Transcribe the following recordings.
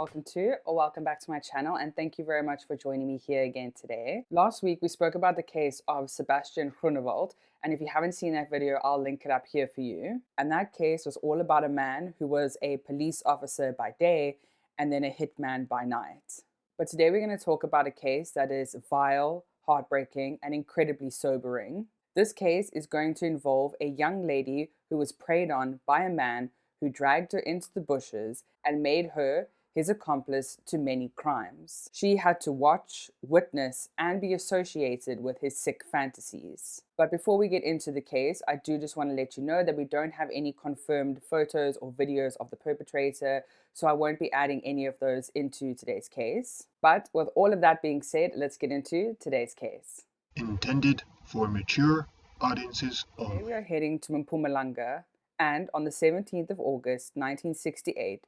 welcome to or welcome back to my channel, and thank you very much for joining me here again today. Last week we spoke about the case of Sebastian Groenewald, and if you haven't seen that video, I'll link it up here for you. And that case was all about a man who was a police officer by day and then a hitman by night. But today we're going to talk about a case that is vile, heartbreaking, and incredibly sobering. This case is going to involve a young lady who was preyed on by a man who dragged her into the bushes and made her his accomplice to many crimes. She had to watch, witness, and be associated with his sick fantasies. But before we get into the case, I do just want to let you know that we don't have any confirmed photos or videos of the perpetrator, so I won't be adding any of those into today's case. But with all of that being said, let's get into today's case. Intended for mature audiences only. Today we are heading to Mpumalanga, and on the 17th of August 1968,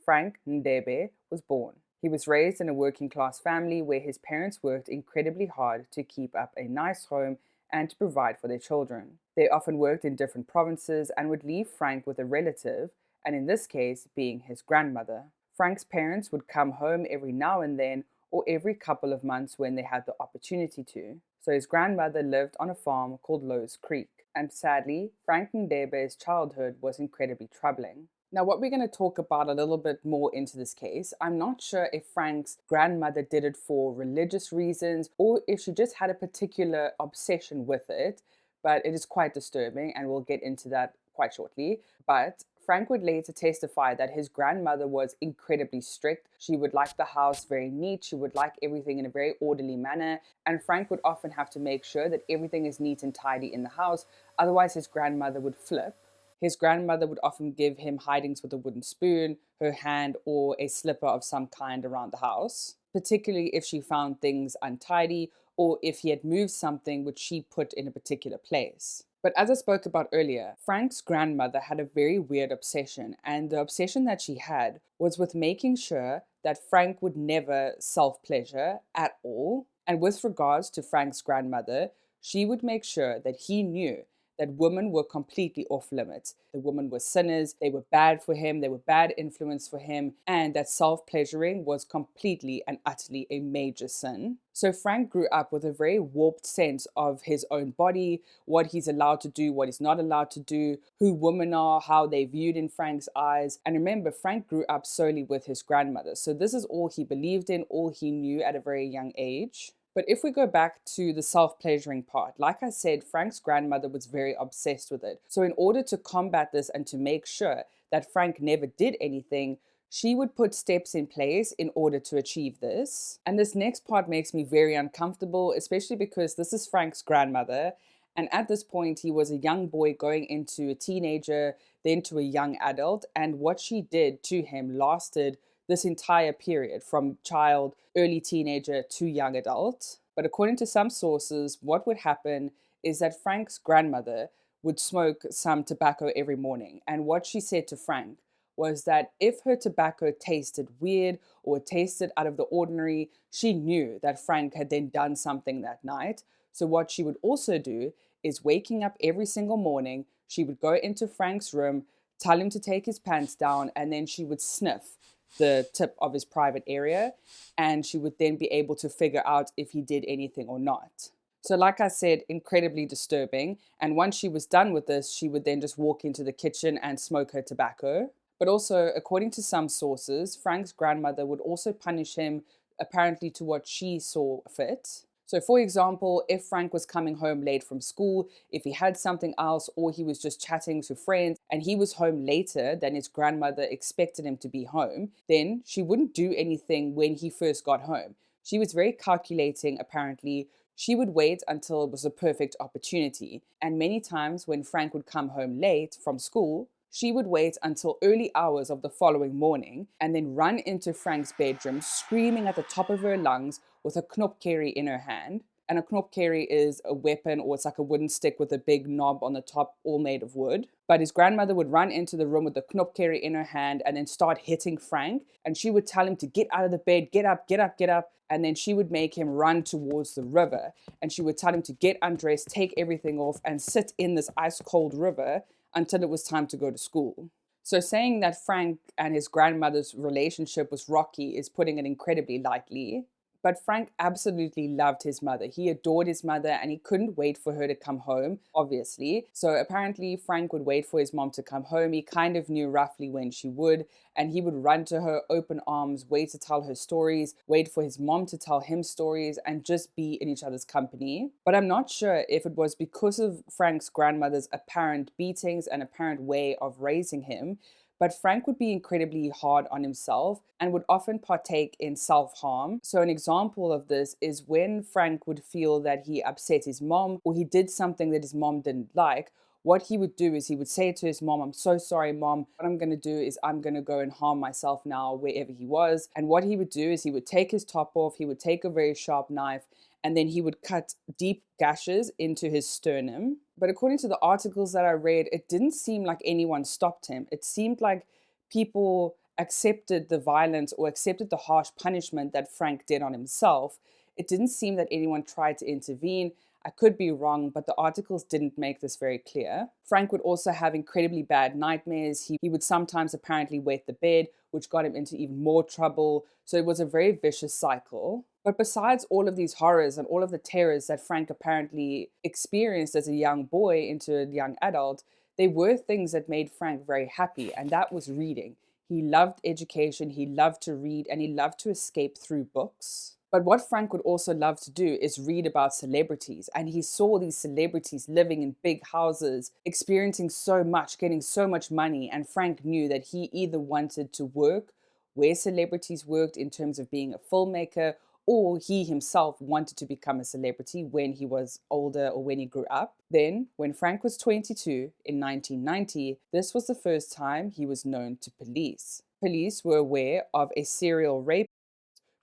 Frank Ndebe was born. He was raised in a working class family where his parents worked incredibly hard to keep up a nice home and to provide for their children. They often worked in different provinces and would leave Frank with a relative, and in this case being his grandmother. Frank's parents would come home every now and then or every couple of months when they had the opportunity to. So his grandmother lived on a farm called Lowe's Creek. And sadly, Frank Ndebe's childhood was incredibly troubling. Now, what we're going to talk about a little bit more into this case, I'm not sure if Frank's grandmother did it for religious reasons or if she just had a particular obsession with it, but it is quite disturbing, and we'll get into that quite shortly. But Frank would later testify that his grandmother was incredibly strict. She would like the house very neat. She would like everything in a very orderly manner. And Frank would often have to make sure that everything is neat and tidy in the house. Otherwise, his grandmother would flip. His grandmother would often give him hidings with a wooden spoon, her hand, or a slipper of some kind around the house, particularly if she found things untidy or if he had moved something which she put in a particular place. But as I spoke about earlier, Frank's grandmother had a very weird obsession, and the obsession that she had was with making sure that Frank would never self-pleasure at all. And with regards to Frank's grandmother, she would make sure that he knew that women were completely off limits. The women were sinners, they were bad for him, they were bad influence for him, and that self-pleasuring was completely and utterly a major sin. So Frank grew up with a very warped sense of his own body, what he's allowed to do, what he's not allowed to do, who women are, how they're viewed in Frank's eyes. And remember, Frank grew up solely with his grandmother. So this is all he believed in, all he knew at a very young age. But if we go back to the self-pleasuring part, like I said, Frank's grandmother was very obsessed with it. So in order to combat this and to make sure that Frank never did anything, she would put steps in place in order to achieve this. And this next part makes me very uncomfortable, especially because this is Frank's grandmother. And at this point, he was a young boy going into a teenager, then to a young adult. And what she did to him lasted this entire period, from child, early teenager to young adult. But according to some sources, what would happen is that Frank's grandmother would smoke some tobacco every morning. And what she said to Frank was that if her tobacco tasted weird or tasted out of the ordinary, she knew that Frank had then done something that night. So what she would also do is, waking up every single morning, she would go into Frank's room, tell him to take his pants down, and then she would sniff the tip of his private area, and she would then be able to figure out if he did anything or not. So like I said, incredibly disturbing. And once she was done with this, she would then just walk into the kitchen and smoke her tobacco. But also, according to some sources, Frank's grandmother would also punish him apparently to what she saw fit. So for example, if Frank was coming home late from school, if he had something else, or he was just chatting to friends and he was home later than his grandmother expected him to be home, then she wouldn't do anything when he first got home. She was very calculating, apparently. She would wait until it was a perfect opportunity. And many times when Frank would come home late from school, she would wait until early hours of the following morning and then run into Frank's bedroom screaming at the top of her lungs with a knopkerrie in her hand. And a knopkerrie is a weapon, or it's like a wooden stick with a big knob on the top, all made of wood. But his grandmother would run into the room with the knopkerrie in her hand and then start hitting Frank. And she would tell him to get out of the bed, get up, get up, get up. And then she would make him run towards the river. And she would tell him to get undressed, take everything off, and sit in this ice cold river until it was time to go to school. So saying that Frank and his grandmother's relationship was rocky is putting it incredibly lightly. But Frank absolutely loved his mother. He adored his mother and he couldn't wait for her to come home, obviously. So apparently, Frank would wait for his mom to come home. He kind of knew roughly when she would, and he would run to her, open arms, wait to tell her stories, wait for his mom to tell him stories, and just be in each other's company. But I'm not sure if it was because of Frank's grandmother's apparent beatings and apparent way of raising him, but Frank would be incredibly hard on himself and would often partake in self harm. So, an example of this is when Frank would feel that he upset his mom or he did something that his mom didn't like. What he would do is he would say to his mom, "I'm so sorry, mom. What I'm going to do is I'm going to go and harm myself now," wherever he was. And what he would do is he would take his top off, he would take a very sharp knife, and then he would cut deep gashes into his sternum. But according to the articles that I read, it didn't seem like anyone stopped him. It seemed like people accepted the violence or accepted the harsh punishment that Frank did on himself. It didn't seem that anyone tried to intervene. I could be wrong, but the articles didn't make this very clear. Frank would also have incredibly bad nightmares. He would sometimes apparently wet the bed, which got him into even more trouble. So it was a very vicious cycle. But besides all of these horrors and all of the terrors that Frank apparently experienced as a young boy into a young adult, there were things that made Frank very happy, and that was reading. He loved education, he loved to read, and he loved to escape through books. But what Frank would also love to do is read about celebrities. And he saw these celebrities living in big houses, experiencing so much, getting so much money. And Frank knew that he either wanted to work where celebrities worked in terms of being a filmmaker, or he himself wanted to become a celebrity when he was older or when he grew up. Then, when Frank was 22 in 1990, this was the first time he was known to police. Police were aware of a serial rape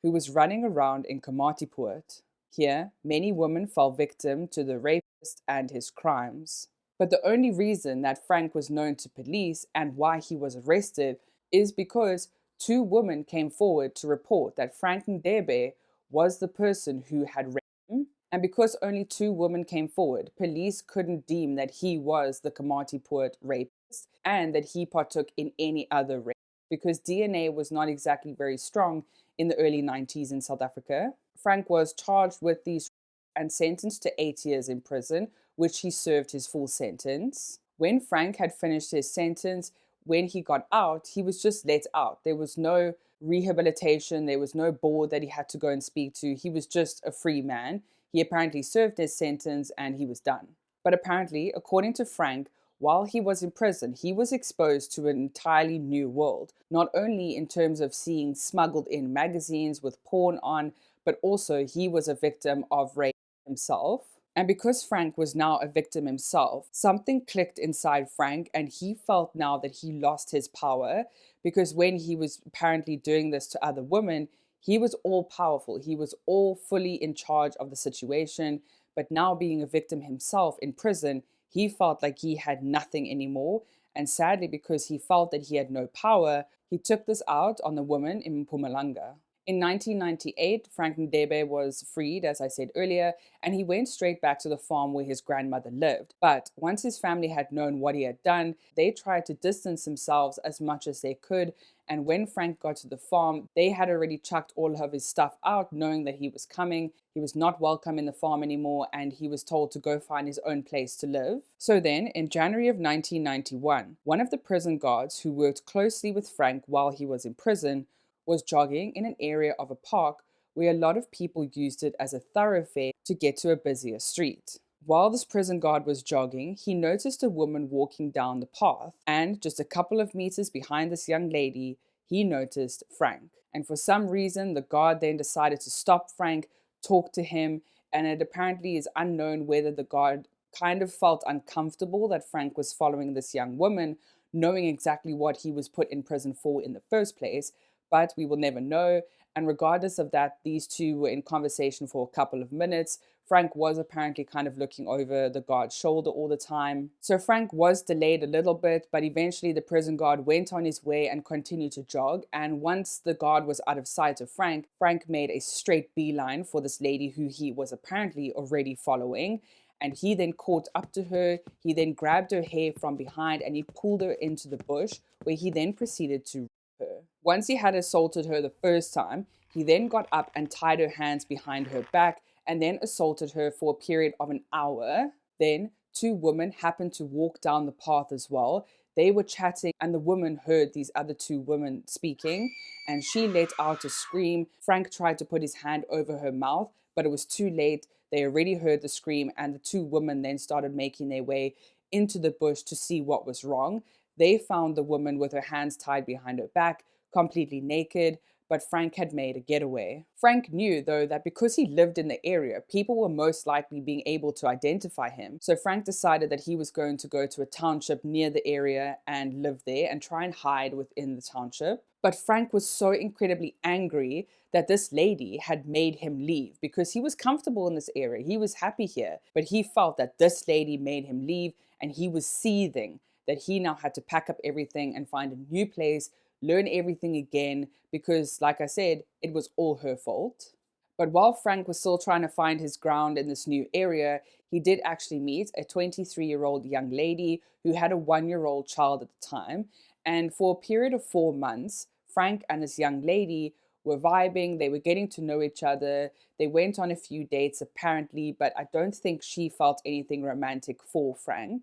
who was running around in Komatipoort. Here, many women fell victim to the rapist and his crimes. But the only reason that Frank was known to police and why he was arrested is because two women came forward to report that Frank Ndebe was the person who had raped him. And because only two women came forward, police couldn't deem that he was the Komatipoort rapist and that he partook in any other rape because DNA was not exactly very strong in the early 90s in South Africa. Frank was charged with these and sentenced to 8 years in prison, which he served his full sentence. When Frank had finished his sentence, when he got out, he was just let out. There was no rehabilitation, there was no board that he had to go and speak to. He was just a free man. He apparently served his sentence and he was done. But apparently, according to Frank, while he was in prison, he was exposed to an entirely new world, not only in terms of seeing smuggled in magazines with porn on, but also he was a victim of rape himself. And because Frank was now a victim himself, something clicked inside Frank and he felt now that he lost his power because when he was apparently doing this to other women, he was all powerful. He was all fully in charge of the situation. But now being a victim himself in prison, he felt like he had nothing anymore. And sadly, because he felt that he had no power, he took this out on the woman in Mpumalanga. In 1998, Frank Ndebe was freed, as I said earlier, and he went straight back to the farm where his grandmother lived. But once his family had known what he had done, they tried to distance themselves as much as they could. And when Frank got to the farm, they had already chucked all of his stuff out, knowing that he was coming. He was not welcome in the farm anymore, and he was told to go find his own place to live. So then, in January of 1991, one of the prison guards who worked closely with Frank while he was in prison was jogging in an area of a park where a lot of people used it as a thoroughfare to get to a busier street. While this prison guard was jogging, he noticed a woman walking down the path, and just a couple of meters behind this young lady, he noticed Frank. And for some reason, the guard then decided to stop Frank, talk to him, and it apparently is unknown whether the guard kind of felt uncomfortable that Frank was following this young woman, knowing exactly what he was put in prison for in the first place, but we will never know. And regardless of that, these two were in conversation for a couple of minutes. Frank was apparently kind of looking over the guard's shoulder all the time. So Frank was delayed a little bit, but eventually the prison guard went on his way and continued to jog. And once the guard was out of sight of Frank, Frank made a straight beeline for this lady who he was apparently already following. and he then caught up to her. He then grabbed her hair from behind and he pulled her into the bush, where he then proceeded to rape her. Once he had assaulted her the first time, he then got up and tied her hands behind her back and then assaulted her for a period of an hour. Then 2 women happened to walk down the path as well. They were chatting, and the woman heard these other 2 women speaking, and she let out a scream. Frank tried to put his hand over her mouth, but it was too late. They already heard the scream, and the 2 women then started making their way into the bush to see what was wrong. They found the woman with her hands tied behind her back, completely naked, but Frank had made a getaway. Frank knew, though, that because he lived in the area, people were most likely being able to identify him. So Frank decided that he was going to go to a township near the area and live there and try and hide within the township. But Frank was so incredibly angry that this lady had made him leave because he was comfortable in this area. He was happy here, but he felt that this lady made him leave, and he was seething that he now had to pack up everything and find a new place, learn everything again, because, like I said, it was all her fault. But while Frank was still trying to find his ground in this new area, he did actually meet a 23-year-old young lady who had a 1-year-old child at the time. And for a period of 4 months, Frank and this young lady were vibing, they were getting to know each other. They went on a few dates apparently, but I don't think she felt anything romantic for Frank.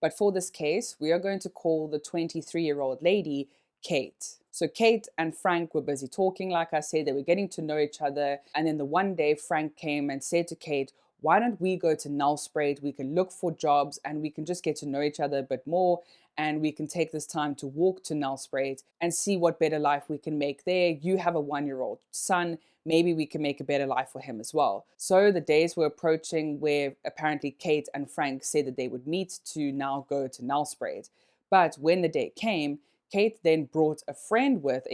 But for this case, we are going to call the 23-year-old lady Kate. So Kate and Frank were busy talking, like I said, they were getting to know each other. And then the one day Frank came and said to Kate, why don't we go to Nelspruit? We can look for jobs and we can just get to know each other a bit more. And we can take this time to walk to Nelspruit and see what better life we can make there. You have a 1-year-old son. Maybe we can make a better life for him as well. So the days were approaching where apparently Kate and Frank said that they would meet to now go to Nelspruit. But when the day came, Kate then brought a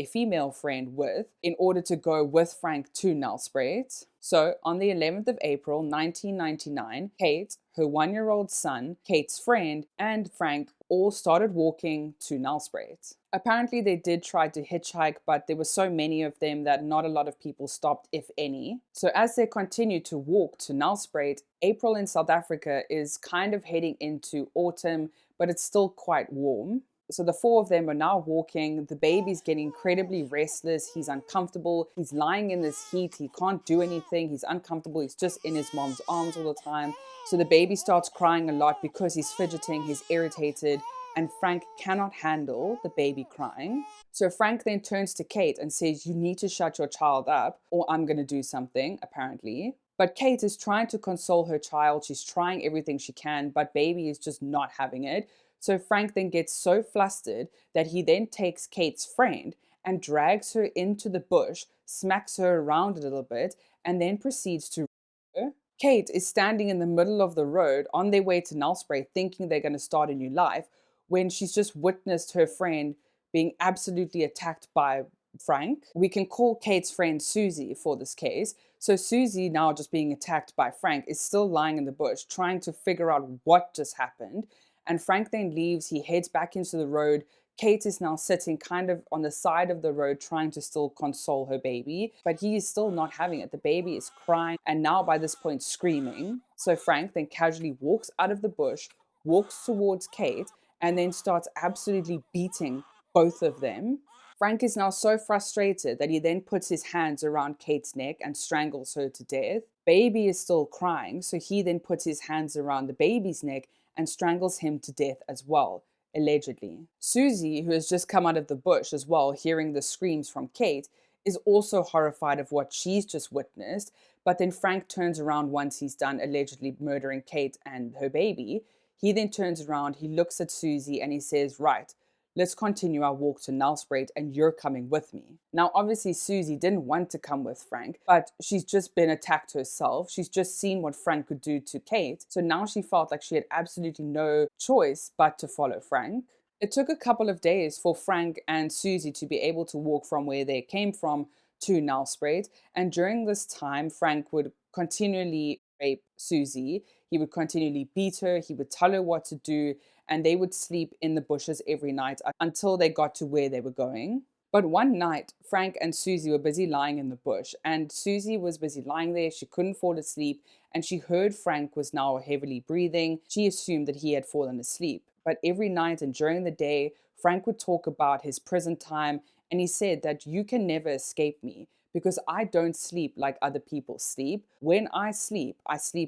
female friend with, in order to go with Frank to Nelspruit. So on the 11th of April, 1999, Kate, her 1-year-old son, Kate's friend, and Frank all started walking to Nelspruit. Apparently they did try to hitchhike, but there were so many of them that not a lot of people stopped, if any. So as they continued to walk to Nelspruit, April in South Africa is kind of heading into autumn, but it's still quite warm. So the 4 of them are now walking. The baby's getting incredibly restless. He's uncomfortable. He's lying in this heat. He can't do anything. He's uncomfortable. He's just in his mom's arms all the time. So the baby starts crying a lot because he's fidgeting, he's irritated, and Frank cannot handle the baby crying. So Frank then turns to Kate and says, you need to shut your child up or I'm going to do something, apparently. But Kate is trying to console her child. She's trying everything she can, but baby is just not having it. So Frank then gets so flustered that he then takes Kate's friend and drags her into the bush, smacks her around a little bit, and then proceeds to rape her. Kate is standing in the middle of the road on their way to Nelspruit thinking they're going to start a new life when she's just witnessed her friend being absolutely attacked by Frank. We can call Kate's friend Susie for this case. So Susie, now just being attacked by Frank, is still lying in the bush trying to figure out what just happened. And Frank then leaves, he heads back into the road. Kate is now sitting kind of on the side of the road trying to still console her baby, but he is still not having it. The baby is crying and now by this point screaming. So Frank then casually walks out of the bush, walks towards Kate, and then starts absolutely beating both of them. Frank is now so frustrated that he then puts his hands around Kate's neck and strangles her to death. Baby is still crying, so he then puts his hands around the baby's neck and strangles him to death as well, allegedly. Susie, who has just come out of the bush as well, hearing the screams from Kate, is also horrified of what she's just witnessed, but then Frank turns around once he's done allegedly murdering Kate and her baby. He then turns around, he looks at Susie and he says, right, let's continue our walk to Nelspruit and you're coming with me. Now, obviously, Susie didn't want to come with Frank, but she's just been attacked herself. She's just seen what Frank could do to Kate. So now she felt like she had absolutely no choice but to follow Frank. It took a couple of days for Frank and Susie to be able to walk from where they came from to Nelspruit. And during this time, Frank would continually rape Susie. He would continually beat her. He would tell her what to do. And they would sleep in the bushes every night until they got to where they were going. But one night, Frank and Susie were busy lying in the bush, and Susie was busy lying there. She couldn't fall asleep, and she heard Frank was now heavily breathing. She assumed that he had fallen asleep. But every night and during the day, Frank would talk about his prison time, and he said that you can never escape me because I don't sleep like other people sleep. When I sleep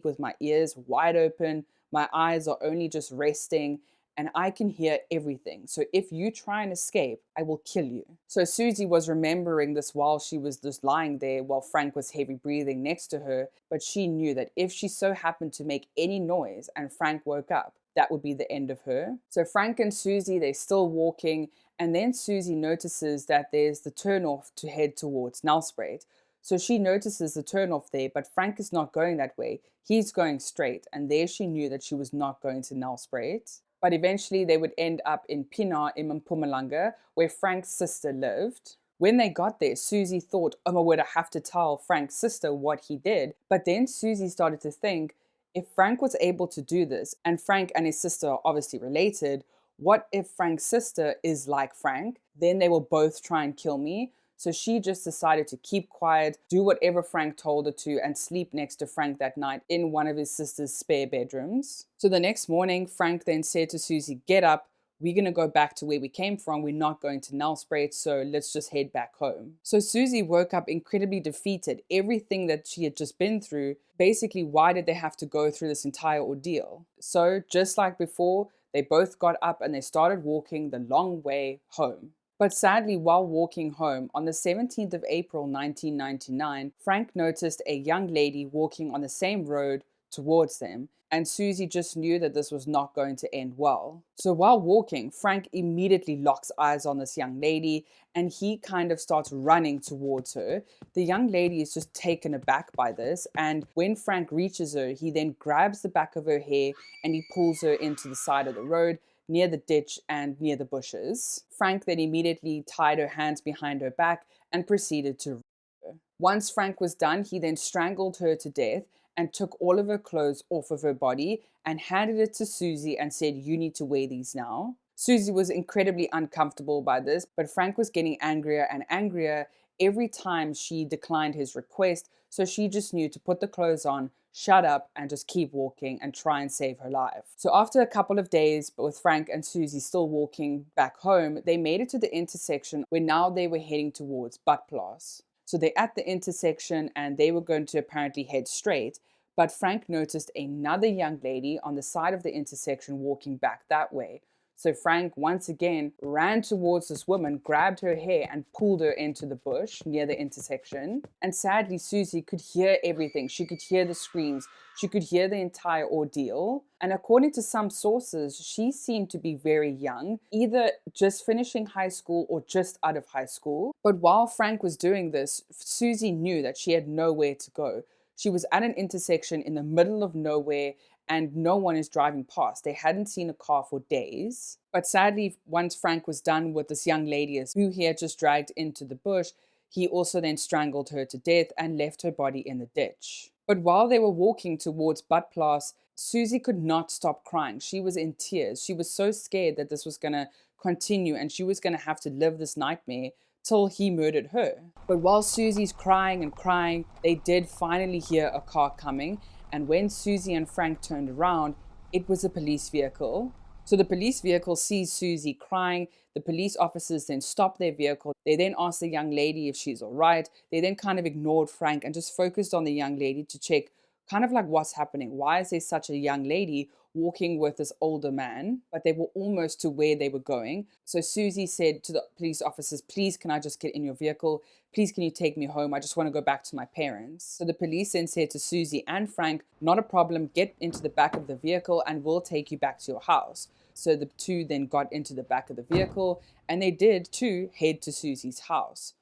with my ears wide open, my eyes are only just resting, and I can hear everything. So if you try and escape, I will kill you. So Susie was remembering this while she was just lying there while Frank was heavy breathing next to her, but she knew that if she so happened to make any noise and Frank woke up, that would be the end of her. So Frank and Susie, they're still walking, and then Susie notices that there's the turnoff to head towards Nelspruit. So she notices the turnoff there, but Frank is not going that way. He's going straight, and there she knew that she was not going to Nelspruit. But eventually they would end up in Pienaar in Mpumalanga, where Frank's sister lived. When they got there, Susie thought, oh my word, I have to tell Frank's sister what he did. But then Susie started to think, if Frank was able to do this, and Frank and his sister are obviously related, what if Frank's sister is like Frank? Then they will both try and kill me. So she just decided to keep quiet, do whatever Frank told her to, and sleep next to Frank that night in one of his sister's spare bedrooms. So the next morning, Frank then said to Susie, get up, we're going to go back to where we came from. We're not going to Nelspruit, so let's just head back home. So Susie woke up incredibly defeated. Everything that she had just been through, basically, why did they have to go through this entire ordeal? So just like before, they both got up and they started walking the long way home. But sadly, while walking home on the 17th of April 1999, Frank noticed a young lady walking on the same road towards them, and Susie just knew that this was not going to end well. So while walking, Frank immediately locks eyes on this young lady, and he kind of starts running towards her. The young lady is just taken aback by this, and when Frank reaches her, he then grabs the back of her hair and he pulls her into the side of the road, near the ditch and near the bushes. Frank then immediately tied her hands behind her back and proceeded to rape her. Once Frank was done, he then strangled her to death and took all of her clothes off of her body and handed it to Susie and said, you need to wear these now. Susie was incredibly uncomfortable by this, but Frank was getting angrier and angrier every time she declined his request, so she just knew to put the clothes on, shut up, and just keep walking and try and save her life. So after a couple of days, but with Frank and Susie still walking back home, they made it to the intersection where now they were heading towards Badplaas. So they're at the intersection and they were going to apparently head straight, but Frank noticed another young lady on the side of the intersection walking back that way. So Frank once again ran towards this woman, grabbed her hair and pulled her into the bush near the intersection. And sadly, Susie could hear everything. She could hear the screams. She could hear the entire ordeal. And according to some sources, she seemed to be very young, either just finishing high school or just out of high school. But while Frank was doing this, Susie knew that she had nowhere to go. She was at an intersection in the middle of nowhere and no one is driving past. They hadn't seen a car for days. But sadly, once Frank was done with this young lady who he had just dragged into the bush, he also then strangled her to death and left her body in the ditch. But while they were walking towards Badplaas, Susie could not stop crying. She was in tears. She was so scared that this was going to continue and she was going to have to live this nightmare till he murdered her. But while Susie's crying and crying, they did finally hear a car coming. And when Susie and Frank turned around, it was a police vehicle. So the police vehicle sees Susie crying. The police officers then stop their vehicle. They then ask the young lady if she's all right. They then kind of ignored Frank and just focused on the young lady to check kind of like what's happening. Why is there such a young lady walking with this older man? But they were almost to where they were going. So Susie said to the police officers, please, can I just get in your vehicle? Please, can you take me home? I just want to go back to my parents. So the police then said to Susie and Frank, not a problem, get into the back of the vehicle and we'll take you back to your house. So the two then got into the back of the vehicle and they did too head to Susie's house.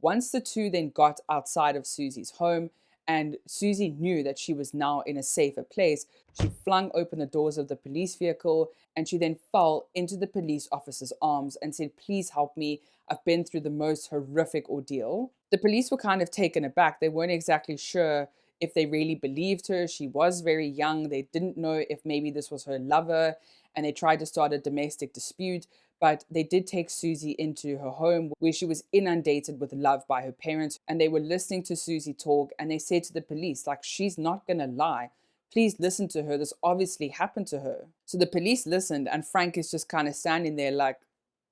Once the two then got outside of Susie's home, and Susie knew that she was now in a safer place, she flung open the doors of the police vehicle and she then fell into the police officer's arms and said, please help me. I've been through the most horrific ordeal. The police were kind of taken aback. They weren't exactly sure if they really believed her. She was very young. They didn't know if maybe this was her lover and they tried to start a domestic dispute. But they did take Susie into her home where she was inundated with love by her parents, and they were listening to Susie talk, and they said to the police, like, she's not gonna lie. Please listen to her. This obviously happened to her. So the police listened, and Frank is just kind of standing there like,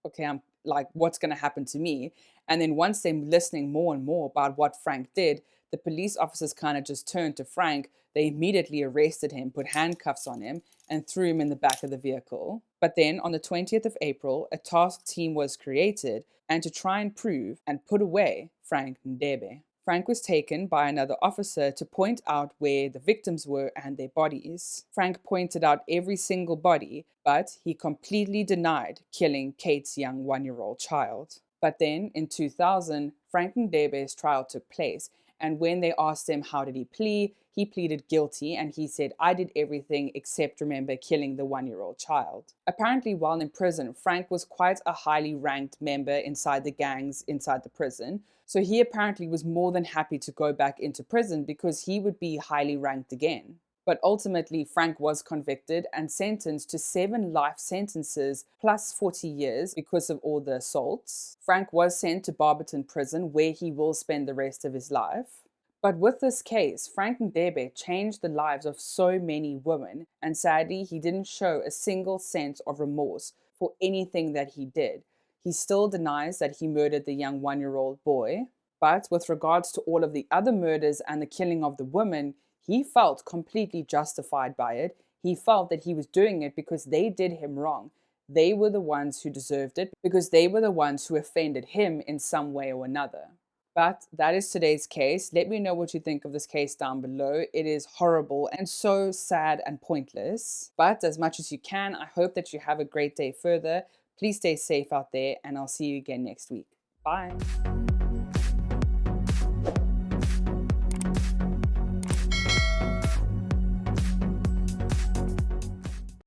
okay, I'm like, what's going to happen to me? And then once they're listening more and more about what Frank did, the police officers kind of just turned to Frank. They immediately arrested him, put handcuffs on him, and threw him in the back of the vehicle. But then on the 20th of April, a task team was created and to try and prove and put away Frank Ndebe. Frank was taken by another officer to point out where the victims were and their bodies. Frank pointed out every single body, but he completely denied killing Kate's young 1-year-old child. But then, in 2000, Frank Ndebe's trial took place, and when they asked him how did he pleaded guilty, and he said, I did everything except remember killing the 1-year-old child. Apparently, while in prison, Frank was quite a highly ranked member inside the gangs inside the prison, so he apparently was more than happy to go back into prison because he would be highly ranked again. But ultimately, Frank was convicted and sentenced to 7 life sentences plus 40 years because of all the assaults. Frank was sent to Barberton Prison, where he will spend the rest of his life. But with this case, Frank Ndebe changed the lives of so many women, and sadly, he didn't show a single sense of remorse for anything that he did. He still denies that he murdered the young 1-year-old boy. But with regards to all of the other murders and the killing of the women, he felt completely justified by it. He felt that he was doing it because they did him wrong. They were the ones who deserved it because they were the ones who offended him in some way or another. But that is today's case. Let me know what you think of this case down below. It is horrible and so sad and pointless. But as much as you can, I hope that you have a great day further. Please stay safe out there, and I'll see you again next week. Bye.